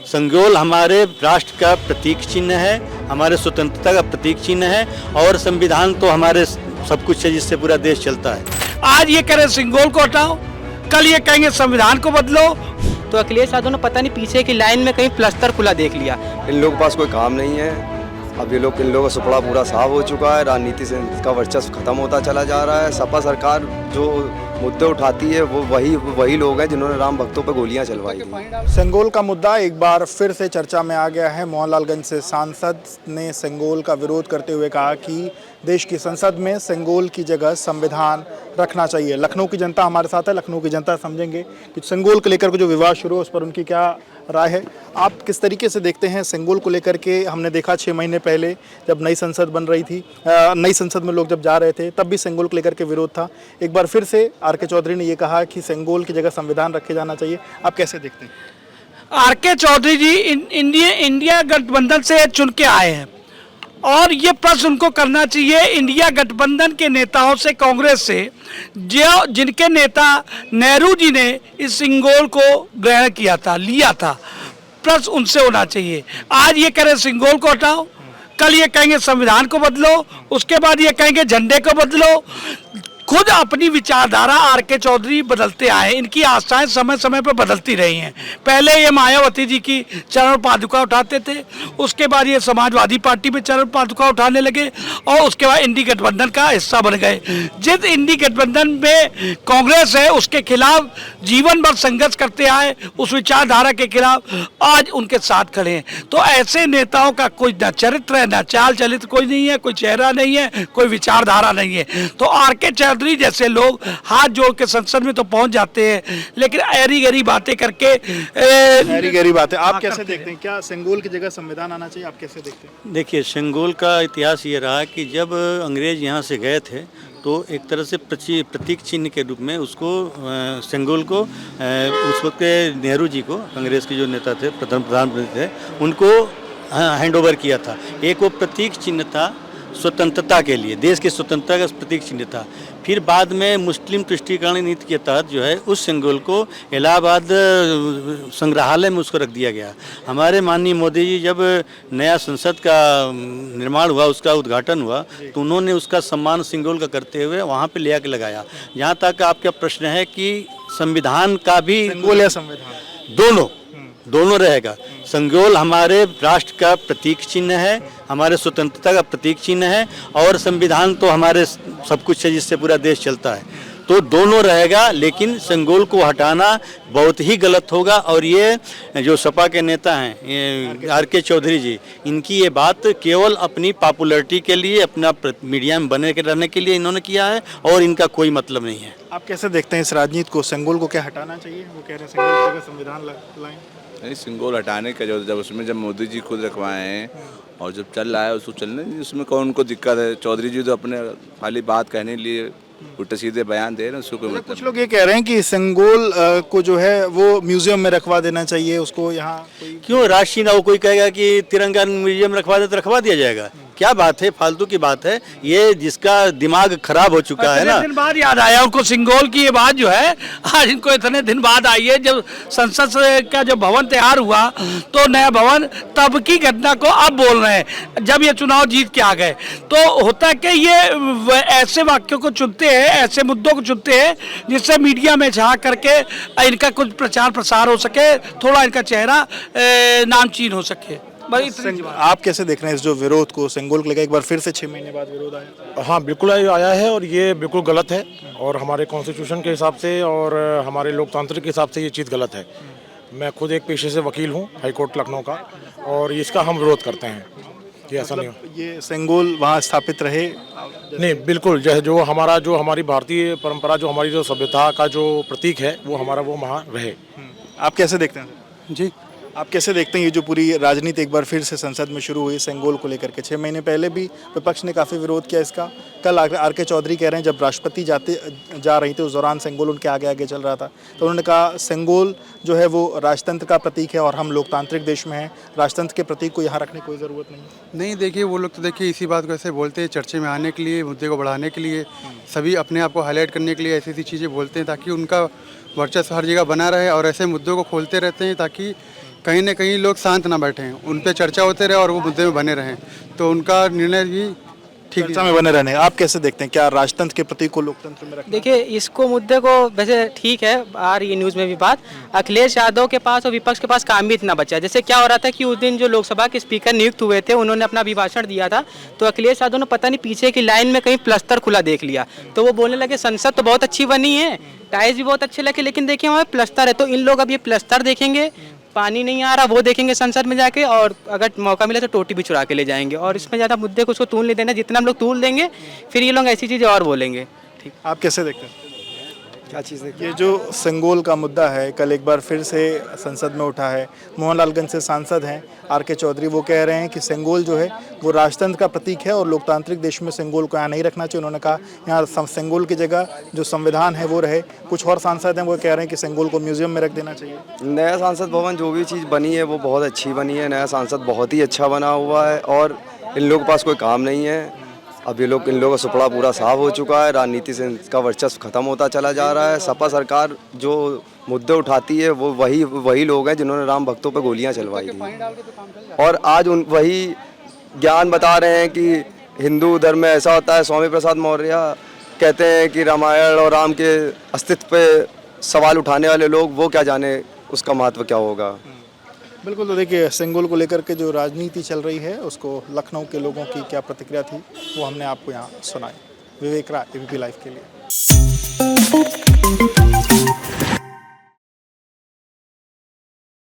संगोल हमारे राष्ट्र का प्रतीक चिन्ह है, हमारे स्वतंत्रता का प्रतीक चिन्ह है और संविधान तो हमारे सब कुछ है जिससे पूरा देश चलता है। आज ये कह रहे सिंगोल को हटाओ, कल ये कहेंगे संविधान को बदलो। तो अखिलेश यादव ने पता नहीं पीछे की लाइन में कहीं प्लस्तर खुला देख लिया। इन लोगों के पास कोई काम नहीं है। अब इन लोगों का सुपड़ा पूरा साफ हो चुका है, राजनीति से इसका वर्चस्व खत्म होता चला जा रहा है। सपा सरकार जो मुद्दे उठाती है वो वही लोग हैं जिन्होंने राम भक्तों पर गोलियां चलवाई। संगोल का मुद्दा एक बार फिर से चर्चा में आ गया है। मोहनलालगंज से सांसद ने संगोल का विरोध करते हुए कहा कि देश की संसद में संगोल की जगह संविधान रखना चाहिए। लखनऊ की जनता हमारे साथ है, लखनऊ की जनता समझेंगे कि संगोल को लेकर के जो विवाद शुरू है उस पर उनकी क्या राय है। आप किस तरीके से देखते हैं संगोल को लेकर के? हमने देखा 6 महीने पहले जब नई संसद बन रही थी, नई संसद में लोग जब जा रहे थे तब भी संगोल को लेकर के विरोध था। एक बार फिर से आर.के. चौधरी ने ये कहा कि संगोल की जगह संविधान रखे जाना चाहिए। आप कैसे देखते हैं? आर.के. चौधरी जी इंडिया गठबंधन से चुन के आए हैं और ये प्रश्न उनको करना चाहिए इंडिया गठबंधन के नेताओं से, कांग्रेस से, जो जिनके नेता नेहरू जी ने इस सिंगोल को ग्रहण किया था, लिया था। प्रश्न उनसे होना चाहिए। आज ये कह रहे सिंगोल को हटाओ, कल ये कहेंगे संविधान को बदलो, उसके बाद ये कहेंगे झंडे को बदलो। खुद अपनी विचारधारा आर.के. चौधरी बदलते आए, इनकी आस्थाएं समय समय पर बदलती रही हैं। पहले ये मायावती जी की चरण पादुका उठाते थे, उसके बाद ये समाजवादी पार्टी में चरण पादुका उठाने लगे और उसके बाद इंडी गठबंधन का हिस्सा बन गए। जिस इंडी गठबंधन में कांग्रेस है उसके खिलाफ जीवन भर संघर्ष करते आए, उस विचारधारा के खिलाफ आज उनके साथ खड़े हैं। तो ऐसे नेताओं का कोई न चरित्र है, न चाल चलित कोई नहीं है, कोई चेहरा नहीं है, कोई विचारधारा नहीं है। तो आर.के. चौधरी जैसे लोग हाथ जोड़ के संसद में तो पहुंच जाते हैं, लेकिन ऐरी गैरी बातें करके ऐरी गैरी बातें आप कैसे देखते हैं? क्या संगोल की जगह संविधान आना चाहिए? आप कैसे देखते हैं? देखिए, संगोल का इतिहास ये रहा कि जब अंग्रेज यहाँ से गए थे तो एक तरह से प्रतीक चिन्ह के रूप में उसको संगोल को उस वक्त नेहरू जी को, कांग्रेस के जो नेता थे, प्रधानमंत्री थे, उनको हैंड ओवर किया था। एक वो प्रतीक चिन्ह था स्वतंत्रता के लिए, देश की स्वतंत्रता का प्रतीक चिन्ह था। फिर बाद में मुस्लिम तुष्टीकरण नीति के तहत जो है उस संगोल को इलाहाबाद संग्रहालय में उसको रख दिया गया। हमारे माननीय मोदी जी जब नया संसद का निर्माण हुआ, उसका उद्घाटन हुआ, तो उन्होंने उसका सम्मान संगोल का करते हुए वहाँ पे ले आके लगाया। जहाँ तक आपका प्रश्न है कि संविधान का भी, संगोल या संविधान दोनों रहेगा। संगोल हमारे राष्ट्र का प्रतीक चिन्ह है, हमारे स्वतंत्रता का प्रतीक चिन्ह है और संविधान तो हमारे सब कुछ है जिससे पूरा देश चलता है। तो दोनों रहेगा, लेकिन संगोल को हटाना बहुत ही गलत होगा। और ये जो सपा के नेता हैं आर.के. चौधरी जी, इनकी ये बात केवल अपनी पॉपुलैरिटी के लिए, अपना मीडिया में बने के रहने के लिए इन्होंने किया है और इनका कोई मतलब नहीं है। आप कैसे देखते हैं इस राजनीति को? संगोल को क्या हटाना चाहिए? वो कह रहे हैं संगोल की जगह संविधान लाएं। नहीं, सिंगोल हटाने का जब मोदी जी खुद रखवाए हैं और जब चल रहा है उसको चलने, उसमें कौन उनको दिक्कत है? चौधरी जी तो अपने खाली बात कहने के लिए उल्टे सीधे बयान दे रहे हैं, उसको कोई मतलब। कुछ लोग ये कह रहे हैं कि संगोल को जो है वो म्यूजियम में रखवा देना चाहिए, उसको यहाँ क्यों राशि ना हो? कोई कहेगा कि तिरंगा म्यूजियम रखवा दे तो रखवा दिया जाएगा। क्या बात है, फालतू की बात है ये, जिसका दिमाग खराब हो चुका है ना। दिन बाद याद आया उनको सिंगोल की ये बात जो है, आज इनको इतने दिन बाद आई है। जब संसद का जो भवन तैयार हुआ तो नया भवन, तब की घटना को अब बोल रहे हैं जब ये चुनाव जीत के आ गए। तो होता कि ये ऐसे वाक्यों को चुनते हैं, ऐसे मुद्दों को चुनते हैं जिससे मीडिया में झाँक करके इनका कुछ प्रचार प्रसार हो सके, थोड़ा इनका चेहरा नामचीन हो सके। आप कैसे देख रहे हैं इस जो विरोध को संगोल को लेकर? एक बार फिर से 6 महीने बाद विरोध आया। हाँ, बिल्कुल आया है और ये बिल्कुल गलत है और हमारे कॉन्स्टिट्यूशन के हिसाब से और हमारे लोकतंत्र के हिसाब से ये चीज़ गलत है। मैं खुद एक पेशे से वकील हूँ हाईकोर्ट लखनऊ का, और इसका हम विरोध करते हैं। ये ऐसा नहीं, ये संगोल वहाँ स्थापित रहे नहीं, बिल्कुल जो हमारी भारतीय परंपरा, जो हमारी जो सभ्यता का जो प्रतीक है वो हमारा वो वहाँ रहे। आप कैसे देखते हैं जी? आप कैसे देखते हैं ये जो पूरी राजनीति एक बार फिर से संसद में शुरू हुई संगोल को लेकर के? 6 महीने पहले भी विपक्ष ने काफ़ी विरोध किया इसका। कल आर.के. चौधरी कह रहे हैं जब राष्ट्रपति जा रही थी उस दौरान संगोल उनके आगे आगे चल रहा था, तो उन्होंने कहा संगोल जो है वो राजतंत्र का प्रतीक है और हम लोकतांत्रिक देश में हैं, राजतंत्र के प्रतीक को यहाँ रखने की कोई ज़रूरत नहीं। देखिए, वो लोग तो देखिए इसी बात को ऐसे बोलते हैं चर्चे में आने के लिए, मुद्दे को बढ़ाने के लिए, सभी अपने आप को हाईलाइट करने के लिए ऐसी ऐसी चीज़ें बोलते हैं ताकि उनका वर्चस्व हर जगह बना रहे और ऐसे मुद्दों को खोलते रहते हैं ताकि कहीं ना कहीं लोग शांत ना बैठें, उन पे चर्चा होते रहे और वो मुद्दे में बने रहें, तो उनका निर्णय भी ठीक चर्चा में बने रहने आप कैसे देखते हैं? क्या राजतंत्र के प्रतीक को लोकतंत्र में रखना? देखिए, इसको मुद्दे को वैसे ठीक है, आ रही है न्यूज़ में भी बात। अखिलेश यादव के पास और विपक्ष के पास काम भी इतना बचा है। जैसे क्या हो रहा था कि उस दिन जो लोकसभा के स्पीकर नियुक्त हुए थे, उन्होंने अपना अभिभाषण दिया था, तो अखिलेश यादव ने पता नहीं पीछे की लाइन में कहीं प्लस्तर खुला देख लिया, तो वो बोलने लगे संसद तो बहुत अच्छी बनी है, टाइल्स भी बहुत अच्छे लगे, लेकिन देखिए वहाँ प्लस्तर है। तो इन लोग अब ये प्लस्तर देखेंगे, पानी नहीं आ रहा वो देखेंगे संसद में जाके, और अगर मौका मिले तो टोटी भी चुरा के ले जाएंगे, और इसमें ज़्यादा मुद्दे को उसको तूल नहीं देना। जितना हम लोग तूल देंगे फिर ये लोग ऐसी चीज़ें और बोलेंगे। ठीक, आप कैसे देखते हैं? क्या चीज़ देखिए? ये जो संगोल का मुद्दा है कल एक बार फिर से संसद में उठा है। मोहनलालगंज से सांसद हैं आर.के. चौधरी, वो कह रहे हैं कि संगोल जो है वो राजतंत्र का प्रतीक है और लोकतांत्रिक देश में संगोल को यहाँ नहीं रखना चाहिए। उन्होंने कहा यहाँ संगोल की जगह जो संविधान है वो रहे। कुछ और सांसद हैं वो कह रहे हैं कि संगोल को म्यूजियम में रख देना चाहिए। नया संसद भवन जो भी चीज़ बनी है वो बहुत अच्छी बनी है, नया संसद बहुत ही अच्छा बना हुआ है और इन लोगों के पास कोई काम नहीं है। अब इन लोगों का सुपड़ा पूरा साफ हो चुका है, राजनीति से इनका वर्चस्व खत्म होता चला जा रहा है। सपा सरकार जो मुद्दे उठाती है वो वही लोग हैं जिन्होंने राम भक्तों पे गोलियां चलवाई थी, और आज वही ज्ञान बता रहे हैं कि हिंदू धर्म में ऐसा होता है। स्वामी प्रसाद मौर्य कहते हैं कि रामायण और राम के अस्तित्व पे सवाल उठाने वाले लोग, वो क्या जाने उसका महत्व क्या होगा। बिल्कुल, तो देखिए संगोल को लेकर के जो राजनीति चल रही है उसको लखनऊ के लोगों की क्या प्रतिक्रिया थी वो हमने आपको यहाँ सुनाई। विवेक राय, एबीपी लाइव के लिए।